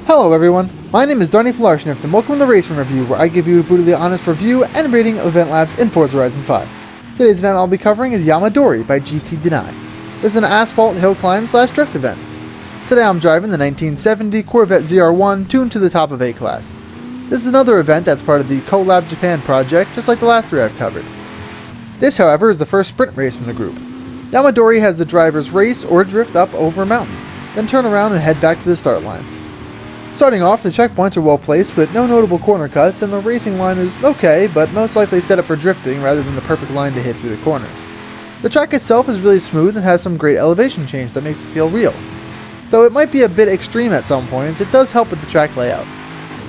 Hello everyone, my name is Dori and welcome to the Racing Review, where I give you a brutally honest review and rating of event labs in Forza Horizon 5. Today's event I'll be covering is Yama Dori by GT Deny. This is an asphalt hill climb / drift event. Today I'm driving the 1970 Corvette ZR1 tuned to the top of A-Class. This is another event that's part of the Collab Japan project, just like the last three I've covered. This, however, is the first sprint race from the group. Yama Dori has the drivers race or drift up over a mountain, then turn around and head back to the start line. Starting off, the checkpoints are well placed with no notable corner cuts, and the racing line is okay, but most likely set up for drifting rather than the perfect line to hit through the corners. The track itself is really smooth and has some great elevation change that makes it feel real. Though it might be a bit extreme at some points, it does help with the track layout.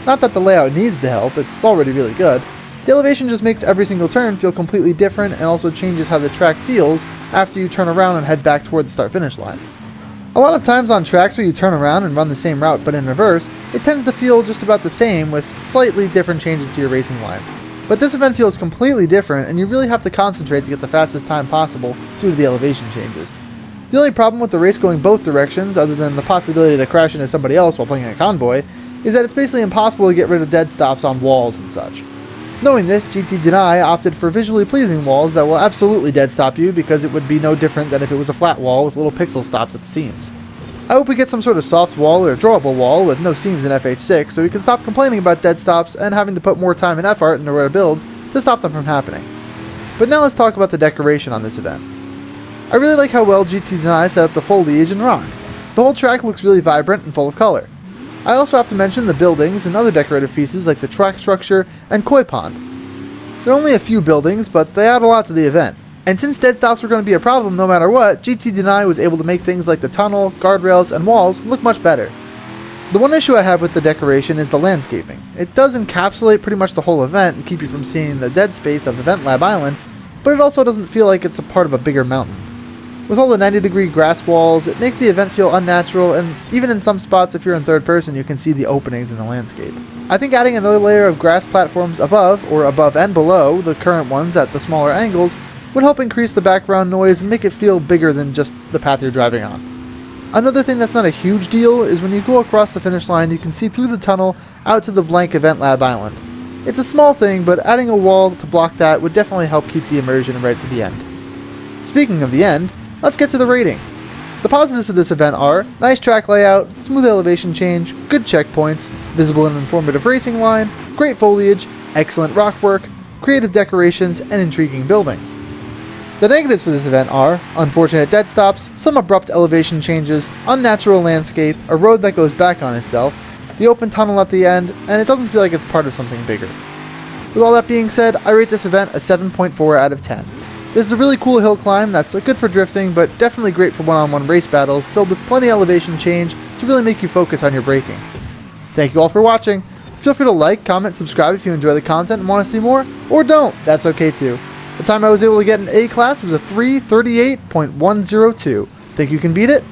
Not that the layout needs the help, it's already really good. The elevation just makes every single turn feel completely different and also changes how the track feels after you turn around and head back toward the start-finish line. A lot of times on tracks where you turn around and run the same route but in reverse, it tends to feel just about the same with slightly different changes to your racing line. But this event feels completely different and you really have to concentrate to get the fastest time possible due to the elevation changes. The only problem with the race going both directions, other than the possibility to crash into somebody else while playing a convoy, is that it's basically impossible to get rid of dead stops on walls and such. Knowing this, GT Deny opted for visually pleasing walls that will absolutely dead stop you because it would be no different than if it was a flat wall with little pixel stops at the seams. I hope we get some sort of soft wall or drawable wall with no seams in FH6 so we can stop complaining about dead stops and having to put more time and effort into our builds to stop them from happening. But now let's talk about the decoration on this event. I really like how well GT Deny set up the foliage and rocks. The whole track looks really vibrant and full of color. I also have to mention the buildings and other decorative pieces like the track structure and koi pond. There are only a few buildings, but they add a lot to the event. And since dead stops were going to be a problem no matter what, GT Deny was able to make things like the tunnel, guardrails, and walls look much better. The one issue I have with the decoration is the landscaping. It does encapsulate pretty much the whole event and keep you from seeing the dead space of Event Lab Island, but it also doesn't feel like it's a part of a bigger mountain. With all the 90-degree grass walls, it makes the event feel unnatural, and even in some spots if you're in third person you can see the openings in the landscape. I think adding another layer of grass platforms above, or above and below, the current ones at the smaller angles would help increase the background noise and make it feel bigger than just the path you're driving on. Another thing that's not a huge deal is when you go across the finish line you can see through the tunnel out to the blank Event Lab Island. It's a small thing, but adding a wall to block that would definitely help keep the immersion right to the end. Speaking of the end, let's get to the rating. The positives of this event are nice track layout, smooth elevation change, good checkpoints, visible and informative racing line, great foliage, excellent rock work, creative decorations, and intriguing buildings. The negatives for this event are unfortunate dead stops, some abrupt elevation changes, unnatural landscape, a road that goes back on itself, the open tunnel at the end, and it doesn't feel like it's part of something bigger. With all that being said, I rate this event a 7.4 out of 10. This is a really cool hill climb that's good for drifting, but definitely great for one-on-one race battles filled with plenty of elevation change to really make you focus on your braking. Thank you all for watching. Feel free to like, comment, subscribe if you enjoy the content and want to see more, or don't, that's okay too. The time I was able to get an A class was a 3:38.102. Think you can beat it?